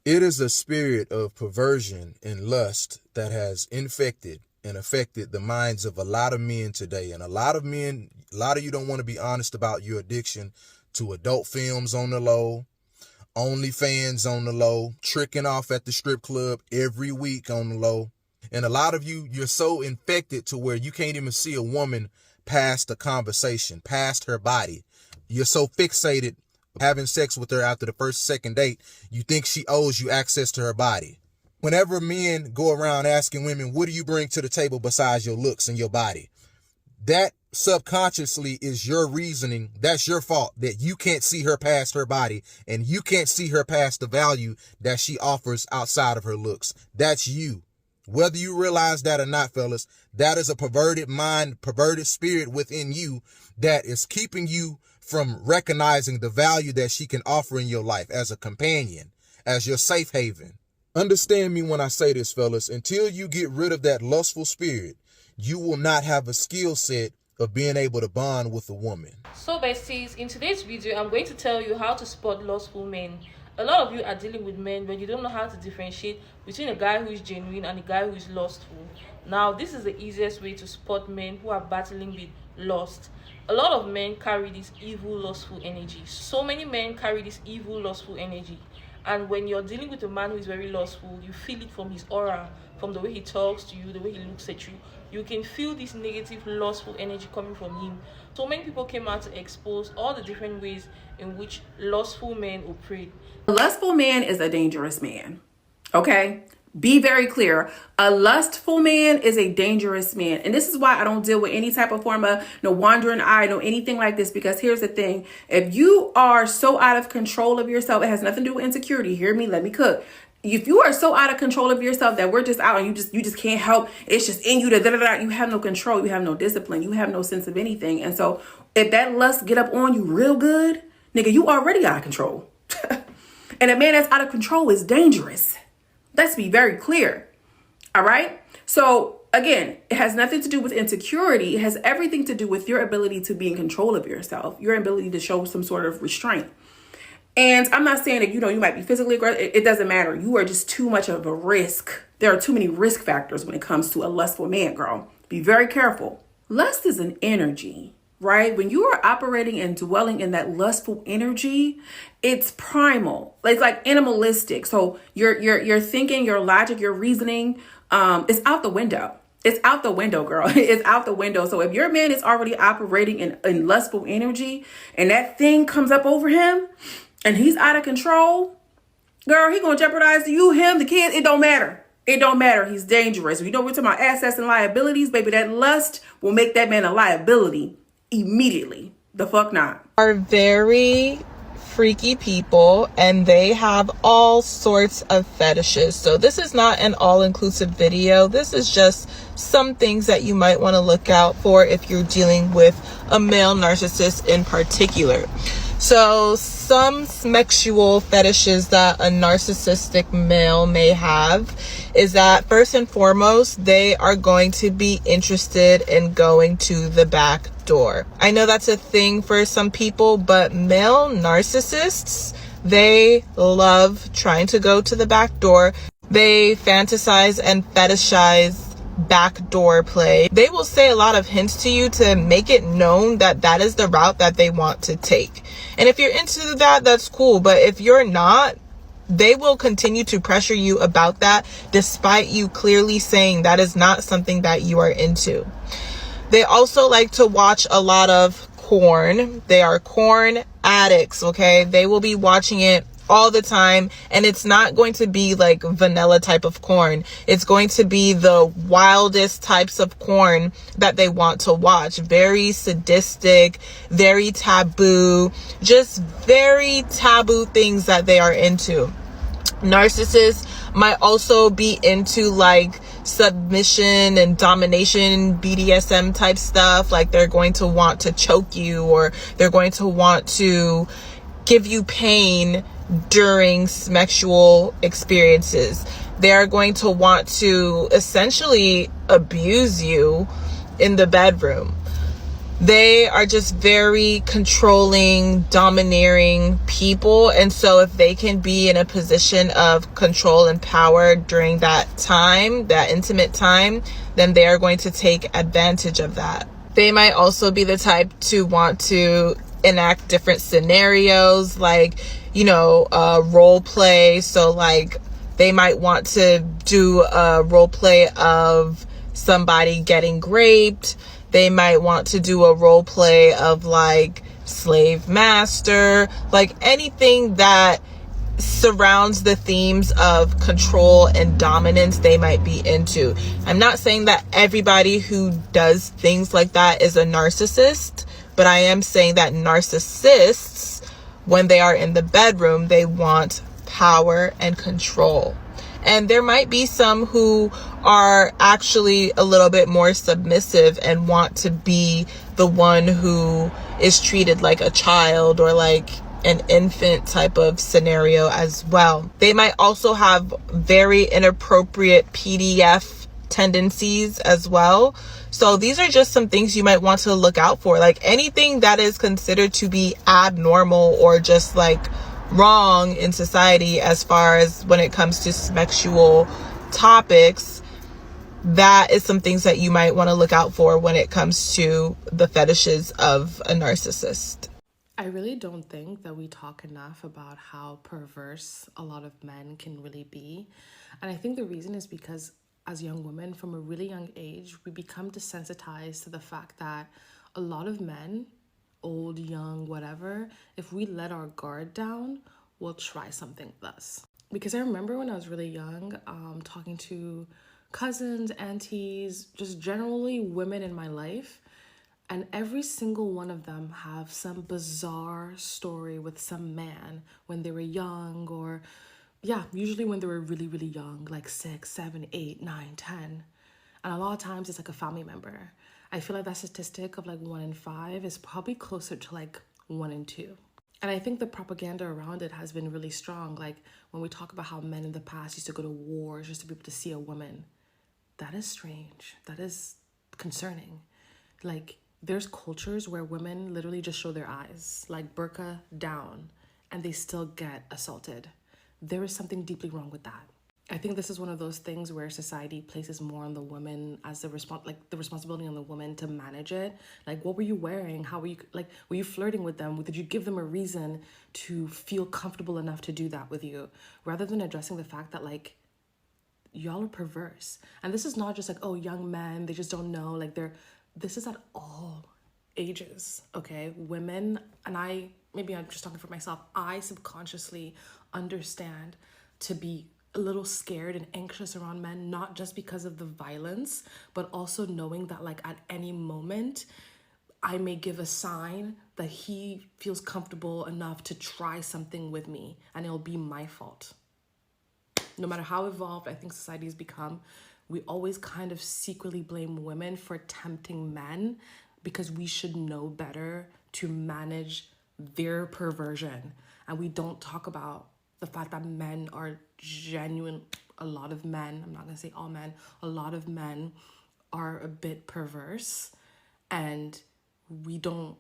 It is a spirit of perversion and lust that has infected and affected the minds of a lot of men today. And a lot of you don't want to be honest about your addiction to adult films on the low, OnlyFans on the low, tricking off at the strip club every week on the low. And a lot of you're so infected to where you can't even see a woman past a conversation, past her body. You're so fixated having sex with her after the first, second date, you think she owes you access to her body. Whenever men go around asking women, what do you bring to the table besides your looks and your body? That subconsciously is your reasoning. That's your fault that you can't see her past her body and you can't see her past the value that she offers outside of her looks. That's you. Whether you realize that or not, fellas, that is a perverted mind, perverted spirit within you that is keeping you from recognizing the value that she can offer in your life as a companion, as your safe haven. Understand me when I say this, fellas. Until you get rid of that lustful spirit, you will not have a skill set of being able to bond with a woman. So besties, in today's video, I'm going to tell you how to spot lustful men. A lot of you are dealing with men but you don't know how to differentiate between a guy who is genuine and a guy who is lustful. Now, this is the easiest way to spot men who are battling with lust. A lot of men carry this evil, lustful energy. So many men carry this evil, lustful energy. And when you're dealing with a man who is very lustful, you feel it from his aura, from the way he talks to you, the way he looks at you. You can feel this negative, lustful energy coming from him. So many people came out to expose all the different ways in which lustful men operate. A lustful man is a dangerous man. Okay? Be very clear. A lustful man is a dangerous man. And this is why I don't deal with any type of form of no wandering eye, no anything like this. Because here's the thing. If you are so out of control of yourself, it has nothing to do with insecurity. Hear me? Let me cook. If you are so out of control of yourself that we're just out and you just can't help, it's just in you to you have no control, you have no discipline, you have no sense of anything. And so if that lust get up on you real good, nigga, you already out of control. And a man that's out of control is dangerous. Let's be very clear. All right. So again, it has nothing to do with insecurity. It has everything to do with your ability to be in control of yourself, your ability to show some sort of restraint. And I'm not saying that, you might be physically aggressive. It doesn't matter. You are just too much of a risk. There are too many risk factors when it comes to a lustful man, girl. Be very careful. Lust is an energy, right? When you are operating and dwelling in that lustful energy, it's primal. It's like animalistic. So your thinking, your logic, your reasoning, is out the window. It's out the window, girl. It's out the window. So if your man is already operating in lustful energy and that thing comes up over him and he's out of control, girl, he gonna jeopardize you, him, the kids. It don't matter. It don't matter. He's dangerous. We're talking about assets and liabilities, baby. That lust will make that man a liability immediately. The fuck not. Are very freaky people and they have all sorts of fetishes. So this is not an all-inclusive video. This is just some things that you might want to look out for if you're dealing with a male narcissist in particular. So some sexual fetishes that a narcissistic male may have is that first and foremost, they are going to be interested in going to the back door. I know that's a thing for some people, but male narcissists, they love trying to go to the back door. They fantasize and fetishize backdoor play. They will say a lot of hints to you to make it known that that is the route that they want to take. And if you're into that, that's cool. But if you're not, they will continue to pressure you about that despite you clearly saying that is not something that you are into. They also like to watch a lot of porn. They are porn addicts, okay? They will be watching it all the time, and it's not going to be like vanilla type of porn. It's going to be the wildest types of porn that they want to watch. Very sadistic, very taboo, just very taboo things that they are into. Narcissists might also be into like submission and domination, BDSM type stuff. Like they're going to want to choke you, or they're going to want to give you pain during sexual experiences. They are going to want to essentially abuse you in the bedroom. They are just very controlling, domineering people. And so if they can be in a position of control and power during that time, that intimate time, then they are going to take advantage of that. They might also be the type to want to enact different scenarios, like, role play. So like they might want to do a role play of somebody getting raped. They might want to do a role play of like slave master, like anything that surrounds the themes of control and dominance they might be into. I'm not saying that everybody who does things like that is a narcissist, but I am saying that narcissists, when they are in the bedroom, they want power and control. And there might be some who are actually a little bit more submissive and want to be the one who is treated like a child or like an infant type of scenario as well. They might also have very inappropriate PDF tendencies as well. So these are just some things you might want to look out for. Like anything that is considered to be abnormal or just like wrong in society as far as when it comes to sexual topics, that is some things that you might want to look out for when it comes to the fetishes of a narcissist. I really don't think that we talk enough about how perverse a lot of men can really be. And I think the reason is because as young women from a really young age, we become desensitized to the fact that a lot of men, old, young, whatever, if we let our guard down, we'll try something with us. Because I remember when I was really young, talking to cousins, aunties, just generally women in my life, and every single one of them have some bizarre story with some man when they were young, or usually when they were really, really young, like 6, 7, 8, 9, 10. And a lot of times it's like a family member. I feel like that statistic of like 1 in 5 is probably closer to like 1 in 2. And I think the propaganda around it has been really strong. Like when we talk about how men in the past used to go to wars just to be able to see a woman, that is strange. That is concerning. Like there's cultures where women literally just show their eyes, like burqa down, and they still get assaulted. There is something deeply wrong with that. I think this is one of those things where society places more on the woman as the responsibility on the woman to manage it. Like, what were you wearing? How were you, like, were you flirting with them? Did you give them a reason to feel comfortable enough to do that with you? Rather than addressing the fact that, like, y'all are perverse. And this is not just like, oh, young men, they just don't know. Like, this is at all ages, okay? Women, and maybe I'm just talking for myself, I subconsciously understand to be a little scared and anxious around men, not just because of the violence, but also knowing that like at any moment, I may give a sign that he feels comfortable enough to try something with me, and it'll be my fault. No matter how evolved I think society has become, we always kind of secretly blame women for tempting men because we should know better to manage their perversion. And we don't talk about the fact that men are a lot of men, I'm not gonna say all men, a lot of men are a bit perverse, and we're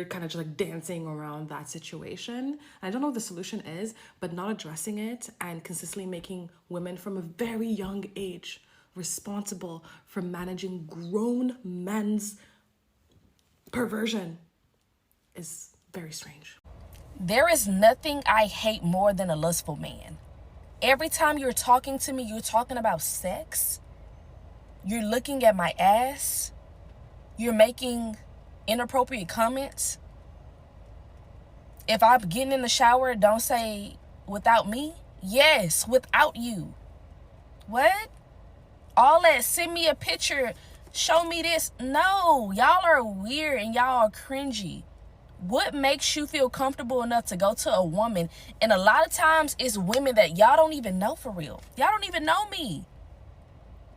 kind of just like dancing around that situation. And I don't know what the solution is, but not addressing it and consistently making women from a very young age responsible for managing grown men's perversion is very strange. There is nothing I hate more than a lustful man. Every time you're talking to me, you're talking about sex. You're looking at my ass. You're making inappropriate comments. If I'm getting in the shower, don't say without me. Yes, without you. What? All that, send me a picture, show me this. No, y'all are weird and y'all are cringy. What makes you feel comfortable enough to go to a woman? And a lot of times it's women that y'all don't even know for real. Y'all don't even know me.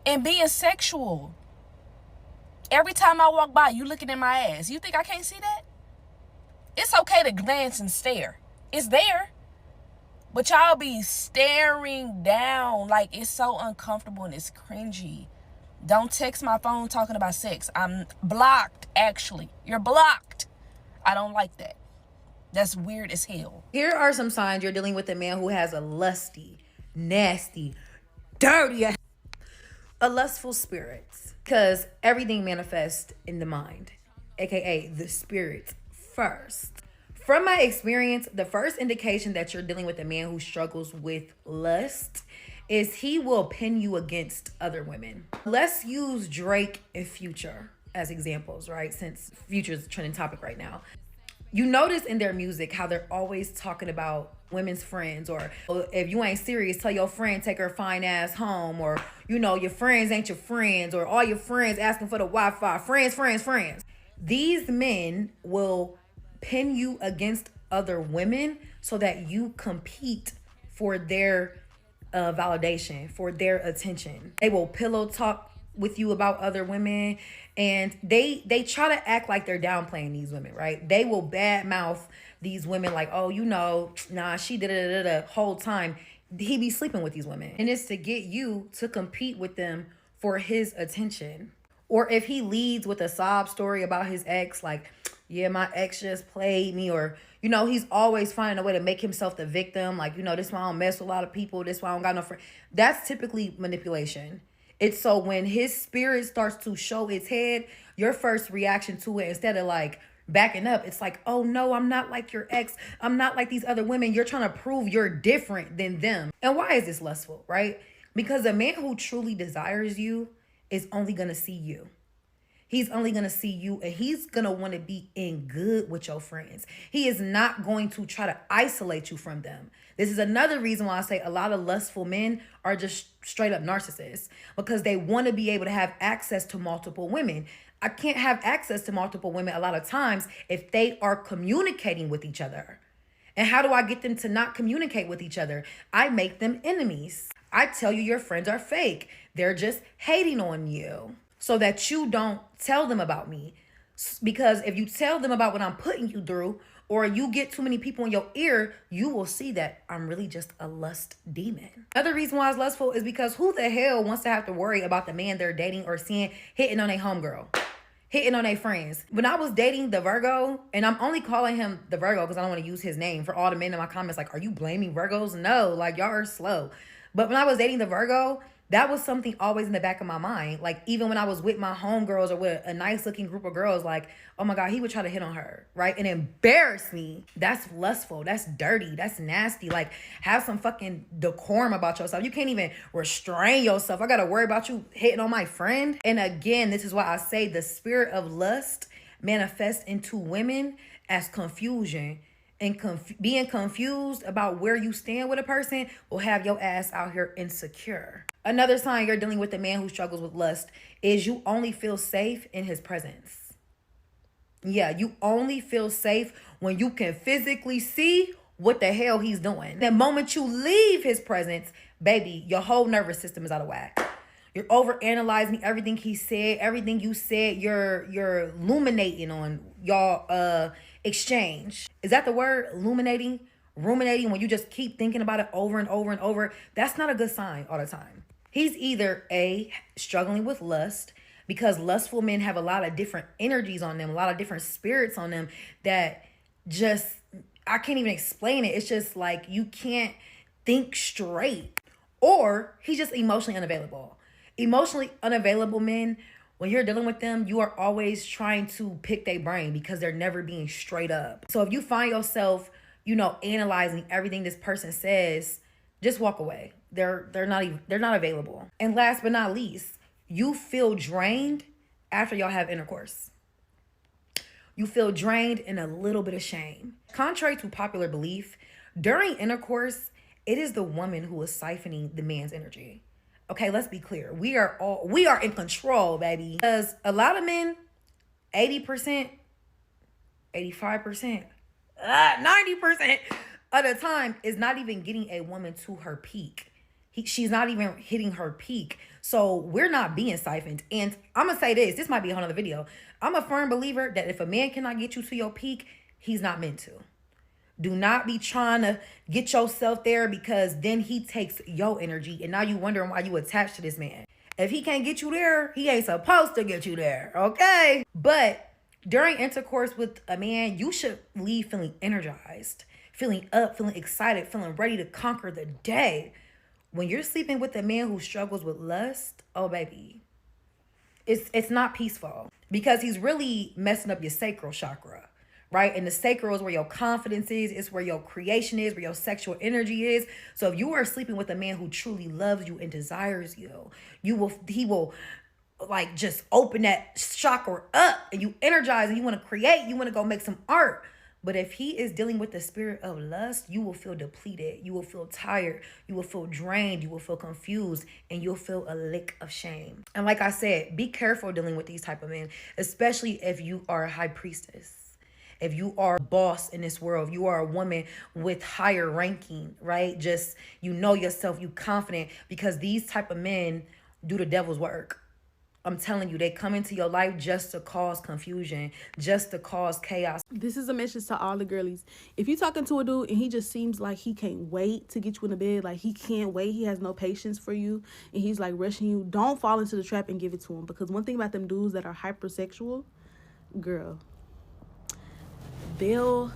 And being sexual. Every time I walk by, you looking at my ass. You think I can't see that? It's okay to glance and stare. It's there. But y'all be staring down like it's so uncomfortable and it's cringy. Don't text my phone talking about sex. I'm blocked, actually. You're blocked. I don't like that. That's weird as hell. Here are some signs you're dealing with a man who has a lusty, nasty, dirty, a lustful spirit. Because everything manifests in the mind, aka the spirit first. From my experience, the first indication that you're dealing with a man who struggles with lust is he will pin you against other women. Let's use Drake and Future as examples, right? Since Future's a trending topic right now. You notice in their music how they're always talking about women's friends, or if you ain't serious, tell your friend take her fine ass home, or your friends ain't your friends, or all your friends asking for the Wi-Fi. Friends. These men will pin you against other women so that you compete for their validation, for their attention. They will pillow talk with you about other women, and they try to act like they're downplaying these women, right? They will badmouth these women like, oh, nah, she did it the whole time. He be sleeping with these women, and it's to get you to compete with them for his attention. Or if he leads with a sob story about his ex, like, yeah, my ex just played me, or he's always finding a way to make himself the victim, like, this is why I don't mess with a lot of people, this is why I don't got no friends. That's typically manipulation. It's so when his spirit starts to show its head, your first reaction to it, instead of like backing up, it's like, oh no, I'm not like your ex, I'm not like these other women. You're trying to prove you're different than them. And why is this lustful, right? Because a man who truly desires you is only gonna see you. He's only going to see you, and he's going to want to be in good with your friends. He is not going to try to isolate you from them. This is another reason why I say a lot of lustful men are just straight up narcissists, because they want to be able to have access to multiple women. I can't have access to multiple women a lot of times if they are communicating with each other. And how do I get them to not communicate with each other? I make them enemies. I tell you your friends are fake. They're just hating on you, so that you don't tell them about me. Because if you tell them about what I'm putting you through, or you get too many people in your ear, you will see that I'm really just a lust demon. Another reason why it's lustful is because who the hell wants to have to worry about the man they're dating or seeing hitting on a homegirl, hitting on their friends? When I was dating the Virgo, and I'm only calling him the Virgo because I don't want to use his name, for all the men in my comments like, are you blaming Virgos? No, like, y'all are slow. But when I was dating the Virgo, that was something always in the back of my mind. Like, even when I was with my homegirls or with a nice looking group of girls, like, oh my God, he would try to hit on her, right? And embarrass me. That's lustful. That's dirty. That's nasty. Like, have some fucking decorum about yourself. You can't even restrain yourself. I got to worry about you hitting on my friend. And again, this is why I say the spirit of lust manifests into women as confusion. And being confused about where you stand with a person will have your ass out here insecure. Another sign you're dealing with a man who struggles with lust is you only feel safe in his presence. Yeah, you only feel safe when you can physically see what the hell he's doing. The moment you leave his presence, baby, your whole nervous system is out of whack. You're overanalyzing everything he said, everything you said. You're ruminating on y'all exchange. Is that the word? Ruminating? Ruminating, when you just keep thinking about it over and over and over. That's not a good sign all the time. He's either A, struggling with lust, because lustful men have a lot of different energies on them, a lot of different spirits on them that just, I can't even explain it. It's just like you can't think straight. Or he's just emotionally unavailable. Emotionally unavailable men, when you're dealing with them, you are always trying to pick their brain because they're never being straight up. So if you find yourself, analyzing everything this person says, just walk away. They're not available. And last but not least, you feel drained after y'all have intercourse. You feel drained and a little bit of shame. Contrary to popular belief, during intercourse, it is the woman who is siphoning the man's energy. Okay, let's be clear. We are in control, baby. Because a lot of men, 80%, 85%, 90% of the time is not even getting a woman to her peak. She's not even hitting her peak. So we're not being siphoned. And I'm going to say this might be a whole other video. I'm a firm believer that if a man cannot get you to your peak, he's not meant to. Do not be trying to get yourself there, because then he takes your energy and now you wondering why you attached to this man. If he can't get you there, he ain't supposed to get you there, okay? But during intercourse with a man, you should leave feeling energized, feeling up, feeling excited, feeling ready to conquer the day. When you're sleeping with a man who struggles with lust, oh baby, it's not peaceful, because he's really messing up your sacral chakra, right? And the sacral is where your confidence is. It's where your creation is, where your sexual energy is. So if you are sleeping with a man who truly loves you and desires you, he will like just open that chakra up, and you energize, and you want to create, you want to go make some art. But if he is dealing with the spirit of lust, you will feel depleted. You will feel tired. You will feel drained. You will feel confused, and you'll feel a lick of shame. And like I said, be careful dealing with these type of men, especially if you are a high priestess. If you are a boss in this world, if you are a woman with higher ranking, right? Just, you know yourself, you confident, because these type of men do the devil's work. I'm telling you, they come into your life just to cause confusion, just to cause chaos. This is a message to all the girlies. If you're talking to a dude and he just seems like he can't wait to get you in the bed, like he can't wait, he has no patience for you, and he's like rushing you, don't fall into the trap and give it to him. Because one thing about them dudes that are hypersexual, girl, they'll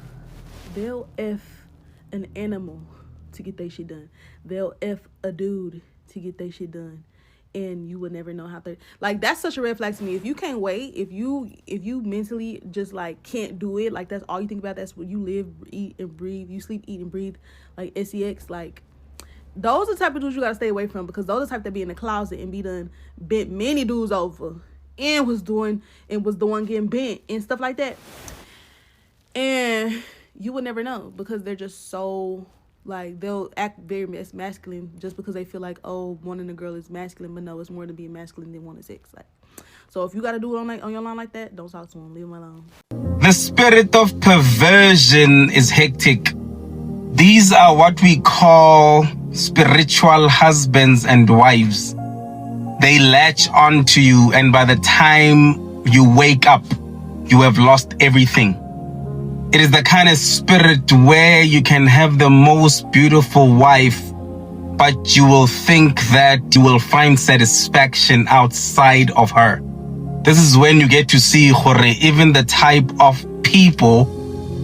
F an animal to get their shit done. They'll F a dude to get their shit done. And you would never know how to, like, that's such a red flag to me. If you can't wait, if you mentally just like can't do it, like that's all you think about, that's what you live, eat, and breathe, you sleep, eat, and breathe, like sex, like those are the type of dudes you gotta stay away from, because those are the type that be in the closet and be done bent many dudes over and was the one getting bent and stuff like that. And you would never know, because they're just so, like, they'll act very masculine just because they feel like, oh, wanting a girl is masculine, but no, it's more than being masculine than wanting sex. Like, so if you got to do it on your line like that, don't talk to him. Leave him alone. The spirit of perversion is hectic. These are what we call spiritual husbands and wives. They latch on to you, and by the time you wake up, you have lost everything. It is the kind of spirit where you can have the most beautiful wife, but you will think that you will find satisfaction outside of her. This is when you get to see, Jorge, even the type of people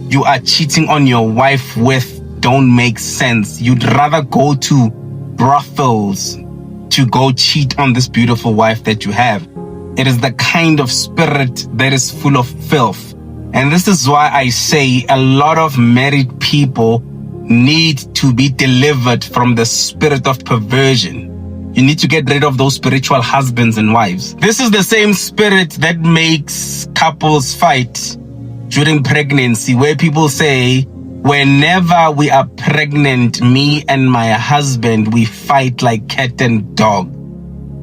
you are cheating on your wife with don't make sense. You'd rather go to brothels to go cheat on this beautiful wife that you have. It is the kind of spirit that is full of filth. And this is why I say a lot of married people need to be delivered from the spirit of perversion. You need to get rid of those spiritual husbands and wives. This is the same spirit that makes couples fight during pregnancy, where people say, whenever we are pregnant, me and my husband, we fight like cat and dog.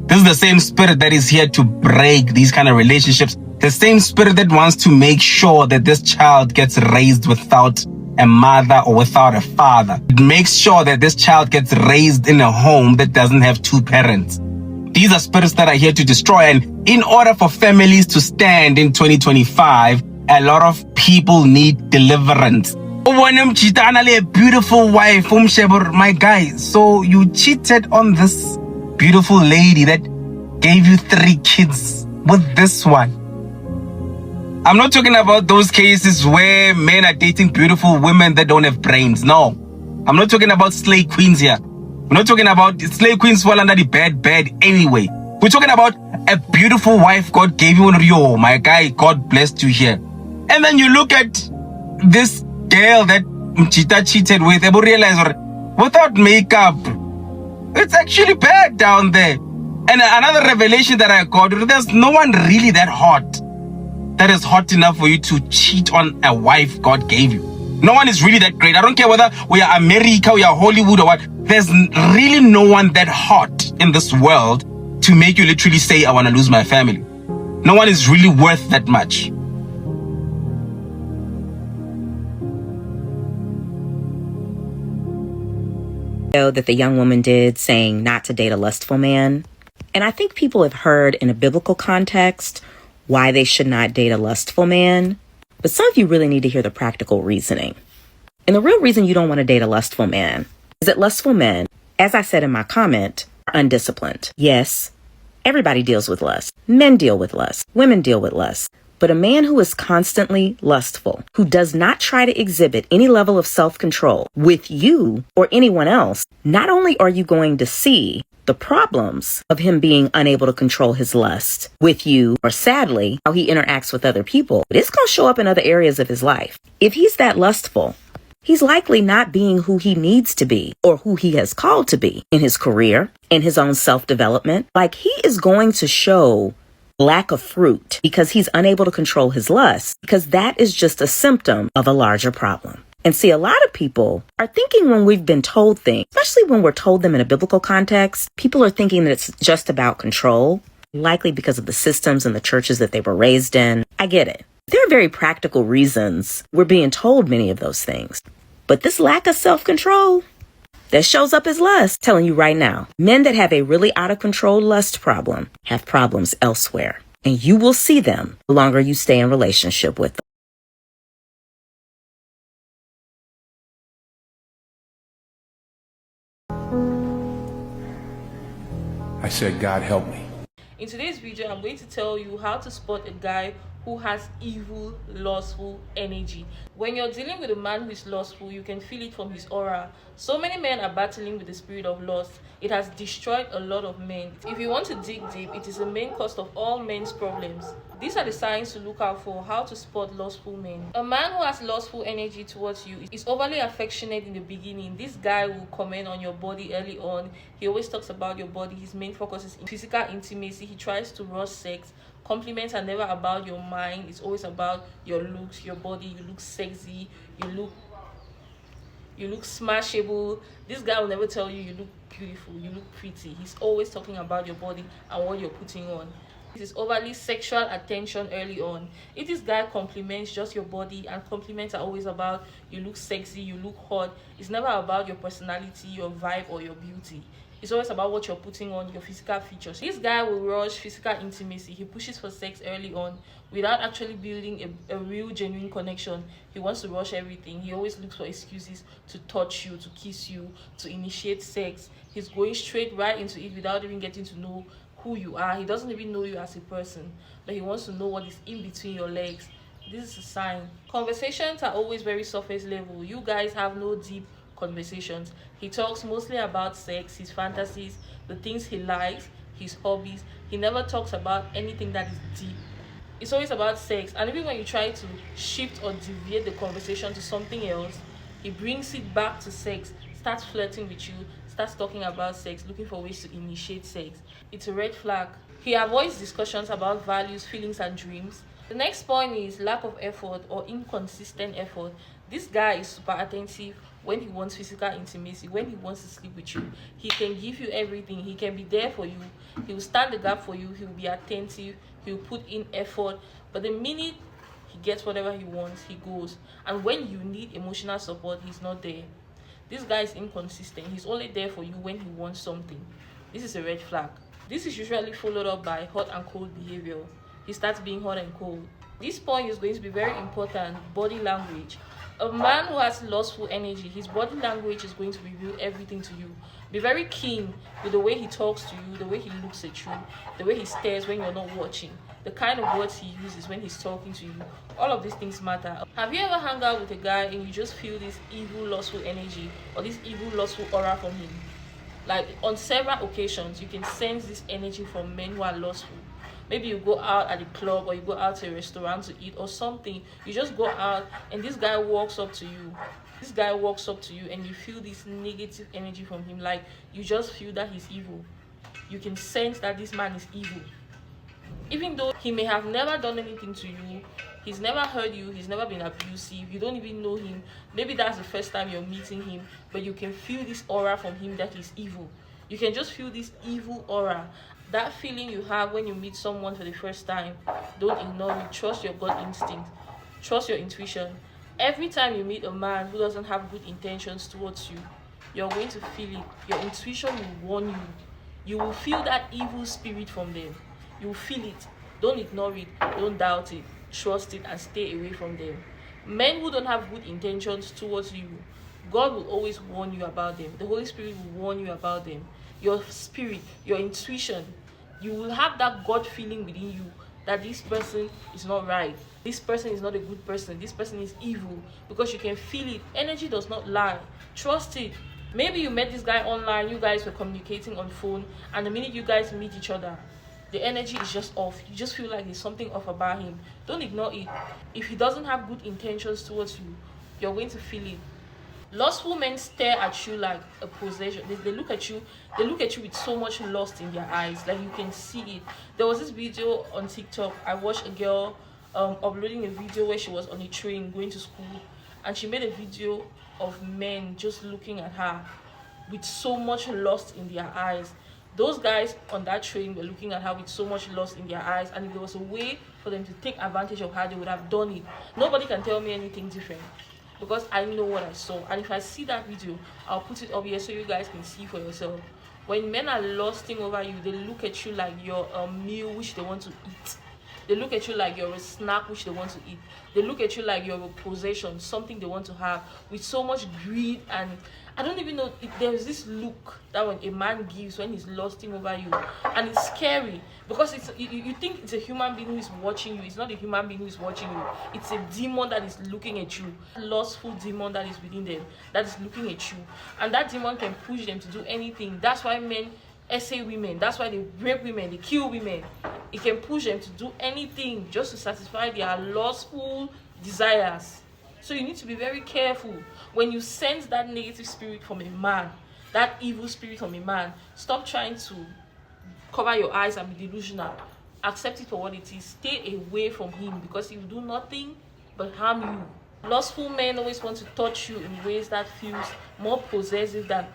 This is the same spirit that is here to break these kind of relationships. The same spirit that wants to make sure that this child gets raised without a mother or without a father. It makes sure that this child gets raised in a home that doesn't have two parents. These are spirits that are here to destroy. And in order for families to stand in 2025, a lot of people need deliverance. A beautiful wife, my guy. So you cheated on this beautiful lady that gave you 3 kids with this one. I'm not talking about those cases where men are dating beautiful women that don't have brains. No. I'm not talking about slave queens here. We're not talking about slave queens fall under the bed anyway. We're talking about a beautiful wife God gave you. Yo, my guy, God blessed you here. And then you look at this girl that Mchita cheated with, and you realize without makeup, it's actually bad down there. And another revelation that I got, there's no one really that hot that is hot enough for you to cheat on a wife God gave you. No one is really that great. I don't care whether we are America, we are Hollywood or what. There's really no one that hot in this world to make you literally say, I want to lose my family. No one is really worth that much. That the young woman did, saying not to date a lustful man. And I think people have heard in a biblical context why they should not date a lustful man. But some of you really need to hear the practical reasoning. And the real reason you don't want to date a lustful man is that lustful men, as I said in my comment, are undisciplined. Yes, Everybody deals with lust. Men deal with lust. Women deal with lust. But a man who is constantly lustful, who does not try to exhibit any level of self-control with you or anyone else, not only are you going to see the problems of him being unable to control his lust with you, or sadly, how he interacts with other people, but it's going to show up in other areas of his life. If he's that lustful, he's likely not being who he needs to be or who he has called to be in his career, in his own self-development. Like, he is going to show lack of fruit because he's unable to control his lust, because that is just a symptom of a larger problem. And see, a lot of people are thinking when we've been told things, especially when we're told them in a biblical context, people are thinking that it's just about control, likely because of the systems and the churches that they were raised in. I get it. There are very practical reasons we're being told many of those things. But this lack of self-control that shows up as lust, telling you right now, men that have a really out of control lust problem have problems elsewhere. And you will see them the longer you stay in relationship with them. I said, God help me. In today's video, I'm going to tell you how to spot a guy who has evil, lustful energy. When you're dealing with a man who is lustful, you can feel it from his aura. So many men are battling with the spirit of lust. It has destroyed a lot of men. If you want to dig deep, it is the main cause of all men's problems. These are the signs to look out for how to spot lustful men. A man who has lustful energy towards you is overly affectionate in the beginning. This guy will comment on your body early on. He always talks about your body. His main focus is physical intimacy. He tries to rush sex. Compliments are never about your mind. It's always about your looks, your body. You look sexy. You look smashable. This guy will never tell you you look beautiful, you look pretty. He's always talking about your body and what you're putting on. This is overly sexual attention early on. If this guy compliments just your body, and compliments are always about you look sexy, you look hot, it's never about your personality, your vibe, or your beauty. It's always about what you're putting on, your physical features. This guy will rush physical intimacy. He pushes for sex early on without actually building a real, genuine connection. He wants to rush everything. He always looks for excuses to touch you, to kiss you, to initiate sex. He's going straight right into it without even getting to know who you are. He doesn't even know you as a person, but he wants to know what is in between your legs. This is a sign. Conversations are always very surface level. You guys have no deep conversations. He talks mostly about sex, his fantasies, the things he likes, his hobbies. He never talks about anything that is deep. It's always about sex, and even when you try to shift or deviate the conversation to something else, he brings it back to sex, starts flirting with you, starts talking about sex, looking for ways to initiate sex. It's a red flag. He avoids discussions about values, feelings, and dreams. The next point is lack of effort or inconsistent effort. This guy is super attentive when he wants physical intimacy, when he wants to sleep with you. He can give you everything. He can be there for you. He will stand the gap for you. He will be attentive. He will put in effort. But the minute he gets whatever he wants, he goes. And when you need emotional support, he's not there. This guy is inconsistent. He's only there for you when he wants something. This is a red flag. This is usually followed up by hot and cold behavior. He starts being hot and cold. This point is going to be very important. Body language. A man who has lustful energy, his body language is going to reveal everything to you. Be very keen with the way he talks to you, the way he looks at you, the way he stares when you're not watching, the kind of words he uses when he's talking to you. All of these things matter. Have you ever hung out with a guy and you just feel this evil, lustful energy or this evil, lustful aura from him? Like, on several occasions, you can sense this energy from men who are lustful. Maybe you go out at the club or you go out to a restaurant to eat or something. You just go out and this guy walks up to you. This guy walks up to you and you feel this negative energy from him. Like, you just feel that he's evil. You can sense that this man is evil. Even though he may have never done anything to you, he's never hurt you, he's never been abusive, you don't even know him. Maybe that's the first time you're meeting him, but you can feel this aura from him that he's evil. You can just feel this evil aura. That feeling you have when you meet someone for the first time, don't ignore it. Trust your gut instinct. Trust your intuition. Every time you meet a man who doesn't have good intentions towards you, you're going to feel it. Your intuition will warn you. You will feel that evil spirit from them. You will feel it. Don't ignore it. Don't doubt it. Trust it and stay away from them. Men who don't have good intentions towards you, God will always warn you about them. The Holy Spirit will warn you about them. Your spirit, your intuition, You will have that gut feeling within you that this person is not right, this person is not a good person, this person is evil, because you can feel it. Energy does not lie. Trust it. Maybe you met this guy online, you guys were communicating on phone, and the minute you guys meet each other, the energy is just off. You just feel like there's something off about him. Don't ignore it. If he doesn't have good intentions towards you, you're going to feel it. Lustful men stare at you like a possession. They look at you with so much lust in their eyes, like you can see it. There was this video on TikTok. I watched a girl uploading a video where she was on a train going to school, and she made a video of men just looking at her with so much lust in their eyes. Those guys on that train were looking at her with so much lust in their eyes, and if there was a way for them to take advantage of her, they would have done it. Nobody can tell me anything different, because I know what I saw. And if I see that video, I'll put it up here so you guys can see for yourself. When men are lusting over you, they look at you like you're a meal which they want to eat. They look at you like you're a snack which they want to eat. They look at you like you're a possession, something they want to have, with so much greed. And I don't even know, there's this look that when a man gives when he's lusting over you, and it's scary, because you think it's a human being who is watching you. It's not a human being who is watching you. It's a demon that is looking at you, a lustful demon that is within them, that is looking at you, and that demon can push them to do anything. That's why men essay women. That's why they rape women, they kill women. It can push them to do anything just to satisfy their lustful desires. So you need to be very careful when you sense that negative spirit from a man, that evil spirit from a man. Stop trying to cover your eyes and be delusional. Accept it for what it is. Stay away from him, because he will do nothing but harm you. Lustful men always want to touch you in ways that feels more possessive than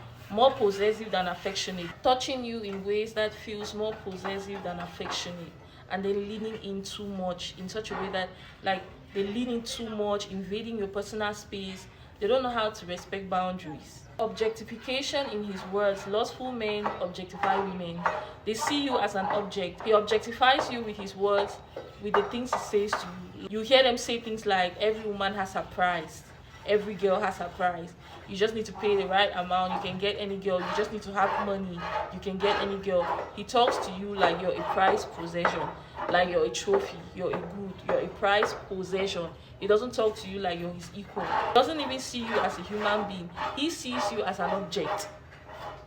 affectionate. Touching you in ways that feels more possessive than affectionate, and then leaning in too much in such a way that, like, they lean in too much, invading your personal space. They don't know how to respect boundaries. Objectification in his words. Lustful men objectify women. They see you as an object. He objectifies you with his words, with the things he says to you. You hear them say things like, every woman has her price, every girl has her price. You just need to pay the right amount. You can get any girl. You just need to have money. You can get any girl. He talks to you like you're a prized possession, like you're a trophy, you're a good, you're a prized possession. He doesn't talk to you like you're his equal. He doesn't even see you as a human being. He sees you as an object.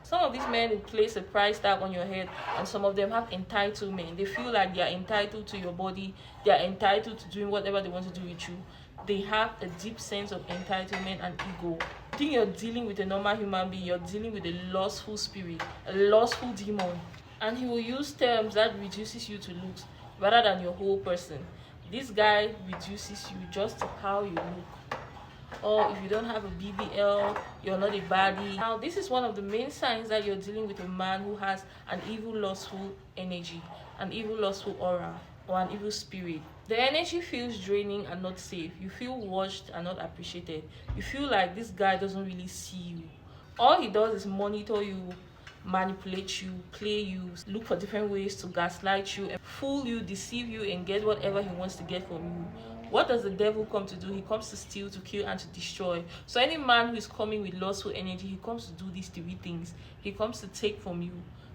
Some of these men will place a price tag on your head, and some of them have entitlement. They feel like they are entitled to your body. They are entitled to doing whatever they want to do with you. They have a deep sense of entitlement and ego. You think you're dealing with a normal human being, you're dealing with a lustful spirit, a lustful demon. And he will use terms that reduces you to looks rather than your whole person. This guy reduces you just to how you look. Or if you don't have a BBL, you're not a baddie. Now, this is one of the main signs that you're dealing with a man who has an evil, lustful energy, an evil, lustful aura, or an evil spirit. The energy feels draining and not safe. You feel watched and not appreciated. You feel like this guy doesn't really see you. All he does is monitor you, manipulate you, play you, look for different ways to gaslight you, fool you, deceive you, and get whatever he wants to get from you. What does the devil come to do? He comes to steal, to kill, and to destroy. So any man who is coming with lustful energy, he comes to do these three things. He comes to take from you,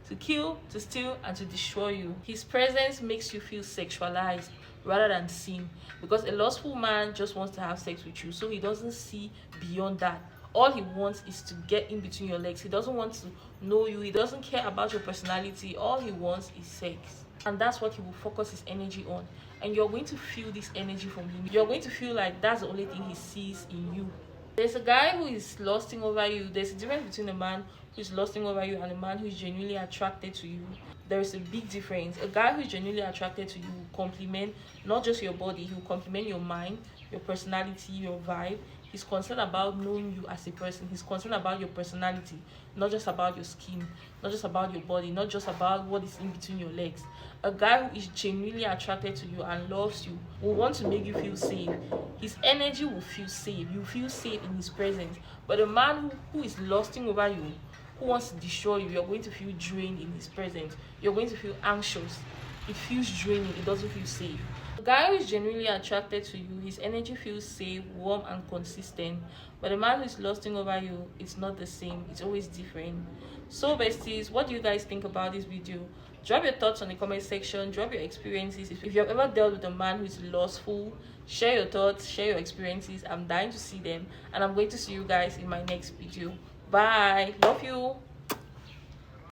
to kill, to steal, and to destroy you. His presence makes you feel sexualized rather than seen, because a lustful man just wants to have sex with you, so he doesn't see beyond that. All he wants is to get in between your legs. He doesn't want to know you. He doesn't care about your personality. All he wants is sex, and that's what he will focus his energy on. And you're going to feel this energy from him. You're going to feel like that's the only thing he sees in you. There's a guy who is lusting over you. There's a difference between a man who is lusting over you and a man who is genuinely attracted to you. There is a big difference. A guy who is genuinely attracted to you will compliment not just your body, he will compliment your mind, your personality, your vibe. He's concerned about knowing you as a person. He's concerned about your personality, not just about your skin, not just about your body, not just about what is in between your legs. A guy who is genuinely attracted to you and loves you will want to make you feel safe. His energy will feel safe. You feel safe in his presence. But a man who is lusting over you, who wants to destroy you, you're going to feel drained in his presence. You're going to feel anxious. It feels draining. It doesn't feel safe. A guy who is genuinely attracted to you, his energy feels safe, warm, and consistent. But a man who is lusting over you, it's not the same. It's always different. So besties, what do you guys think about this video? Drop your thoughts on the comment section. Drop your experiences. If you have ever dealt with a man who is lustful, share your thoughts, share your experiences. I'm dying to see them, and I'm going to see you guys in my next video. Bye. Love you.